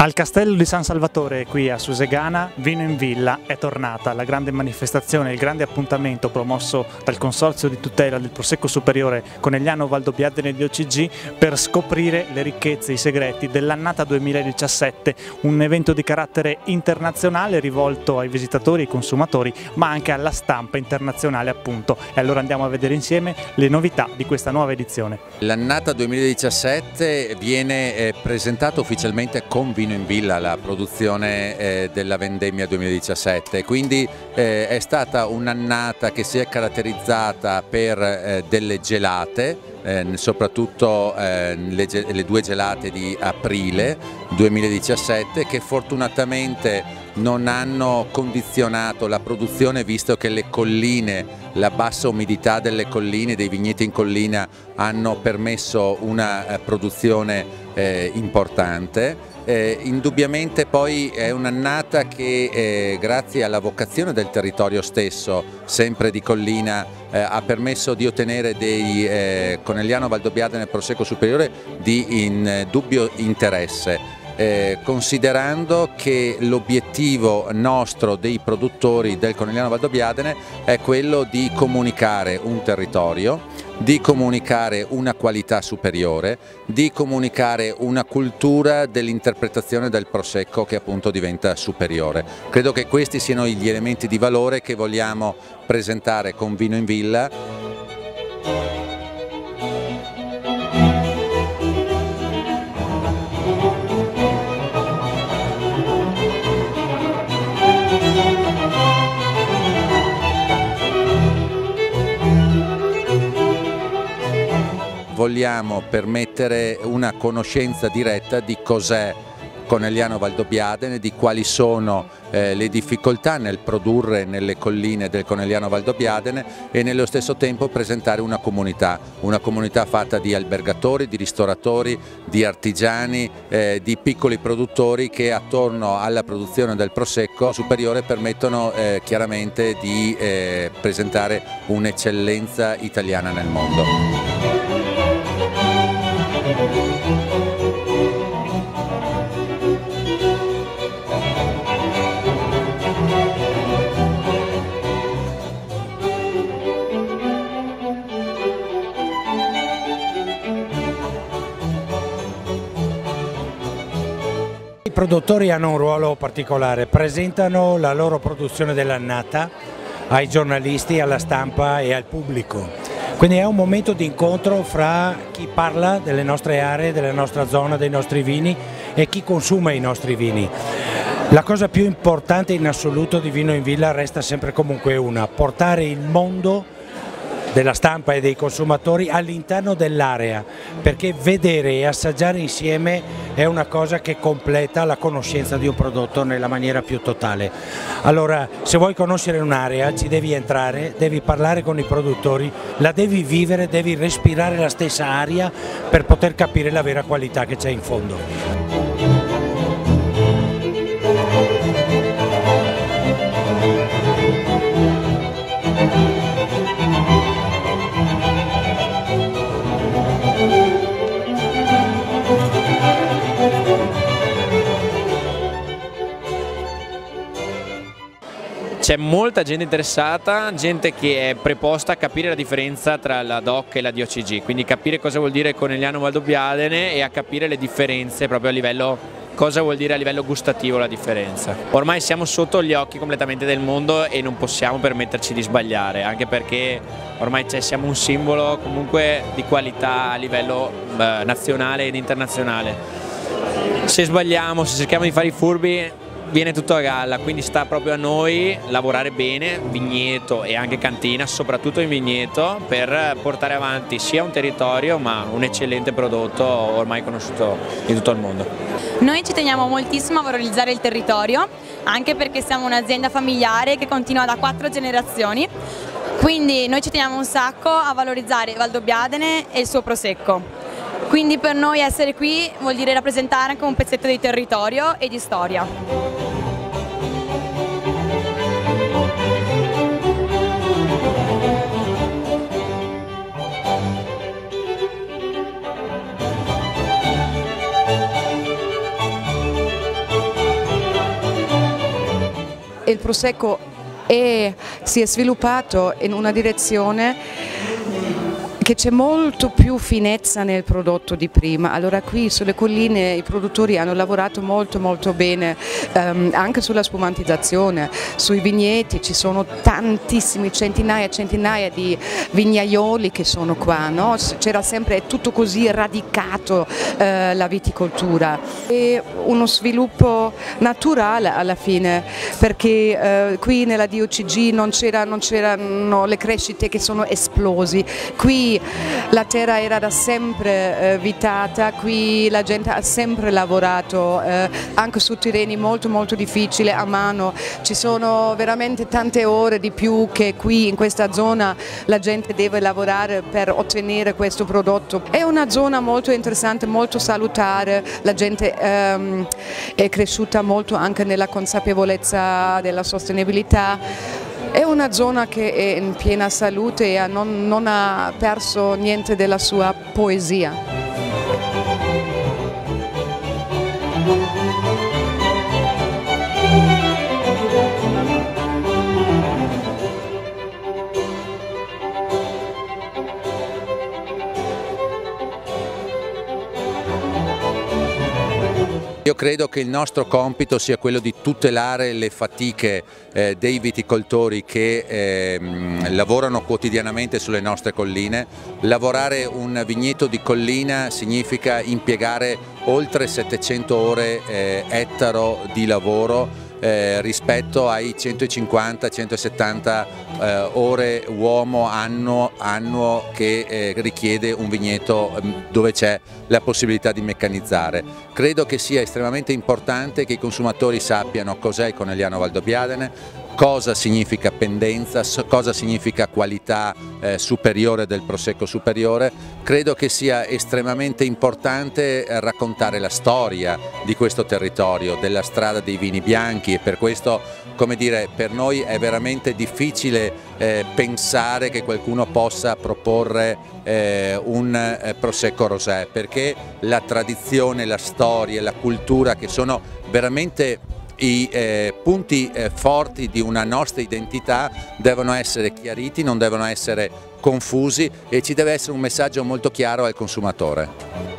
Al Castello di San Salvatore, qui a Susegana, Vino in Villa è tornata la grande manifestazione, il grande appuntamento promosso dal Consorzio di tutela del Prosecco Superiore Conegliano Valdobbiadene di OCG per scoprire le ricchezze e i segreti dell'annata 2017, un evento di carattere internazionale rivolto ai visitatori e ai consumatori, ma anche alla stampa internazionale appunto. E allora andiamo a vedere insieme le novità di questa nuova edizione. L'annata 2017 viene presentata ufficialmente con Vino in Villa, la produzione della vendemmia 2017, quindi è stata un'annata che si è caratterizzata per delle gelate, soprattutto le due gelate di aprile 2017, che fortunatamente non hanno condizionato la produzione, visto che le colline, la bassa umidità delle colline, dei vigneti in collina, hanno permesso una produzione importante. Indubbiamente poi è un'annata che grazie alla vocazione del territorio stesso, sempre di collina, ha permesso di ottenere dei Conegliano Valdobbiadene Prosecco Superiore di indubbio interesse. Considerando che l'obiettivo nostro dei produttori del Conegliano Valdobbiadene è quello di comunicare un territorio, di comunicare una qualità superiore, di comunicare una cultura dell'interpretazione del Prosecco che appunto diventa superiore. Credo che questi siano gli elementi di valore che vogliamo presentare con Vino in Villa. Vogliamo permettere una conoscenza diretta di cos'è Conegliano Valdobbiadene, di quali sono le difficoltà nel produrre nelle colline del Conegliano Valdobbiadene e nello stesso tempo presentare una comunità fatta di albergatori, di ristoratori, di artigiani, di piccoli produttori che attorno alla produzione del Prosecco Superiore permettono chiaramente di presentare un'eccellenza italiana nel mondo. I produttori hanno un ruolo particolare, presentano la loro produzione dell'annata ai giornalisti, alla stampa e al pubblico. Quindi è un momento di incontro fra chi parla delle nostre aree, della nostra zona, dei nostri vini e chi consuma i nostri vini. La cosa più importante in assoluto di Vino in Villa resta sempre comunque una: portare il mondo della stampa e dei consumatori all'interno dell'area, perché vedere e assaggiare insieme è una cosa che completa la conoscenza di un prodotto nella maniera più totale. Allora, se vuoi conoscere un'area ci devi entrare, devi parlare con i produttori, la devi vivere, devi respirare la stessa aria per poter capire la vera qualità che c'è in fondo. C'è molta gente interessata, gente che è preposta a capire la differenza tra la DOC e la DOCG, quindi capire cosa vuol dire Conegliano Valdobbiadene e a capire le differenze proprio a livello, cosa vuol dire a livello gustativo la differenza. Ormai siamo sotto gli occhi completamente del mondo e non possiamo permetterci di sbagliare, anche perché ormai siamo un simbolo comunque di qualità a livello nazionale ed internazionale. Se sbagliamo, se cerchiamo di fare i furbi, viene tutto a galla, quindi sta proprio a noi lavorare bene, vigneto e anche cantina, soprattutto in vigneto, per portare avanti sia un territorio ma un eccellente prodotto ormai conosciuto in tutto il mondo. Noi ci teniamo moltissimo a valorizzare il territorio, anche perché siamo un'azienda familiare che continua da 4 generazioni, quindi noi ci teniamo un sacco a valorizzare Valdobbiadene e il suo Prosecco. Quindi per noi essere qui vuol dire rappresentare anche un pezzetto di territorio e di storia. il Prosecco si è sviluppato in una direzione che c'è molto più finezza nel prodotto di prima. Allora qui sulle colline i produttori hanno lavorato molto bene anche sulla spumantizzazione, sui vigneti ci sono tantissimi, centinaia di vignaioli che sono qua, no? C'era sempre, è tutto così radicato la viticoltura, e uno sviluppo naturale alla fine, perché qui nella DOCG non c'erano le crescite che sono esplosi. Qui la terra era da sempre vitata, qui la gente ha sempre lavorato anche su terreni molto difficili a mano, ci sono veramente tante ore di più che qui in questa zona la gente deve lavorare per ottenere questo prodotto. È una zona molto interessante, molto salutare, la gente è cresciuta molto anche nella consapevolezza della sostenibilità. È una zona che è in piena salute e non ha perso niente della sua poesia. Io credo che il nostro compito sia quello di tutelare le fatiche dei viticoltori che lavorano quotidianamente sulle nostre colline. Lavorare un vigneto di collina significa impiegare oltre 700 ore ettaro di lavoro rispetto ai 150-170 ore uomo annuo che richiede un vigneto dove c'è la possibilità di meccanizzare. Credo che sia estremamente importante che i consumatori sappiano cos'è il Conegliano Valdobbiadene, cosa significa pendenza, cosa significa qualità superiore del Prosecco superiore. Credo che sia estremamente importante raccontare la storia di questo territorio, della strada dei vini bianchi, e per questo, come dire, per noi è veramente difficile pensare che qualcuno possa proporre un Prosecco Rosé, perché la tradizione, la storia, la cultura, che sono veramente i punti forti di una nostra identità, devono essere chiariti, non devono essere confusi, e ci deve essere un messaggio molto chiaro al consumatore.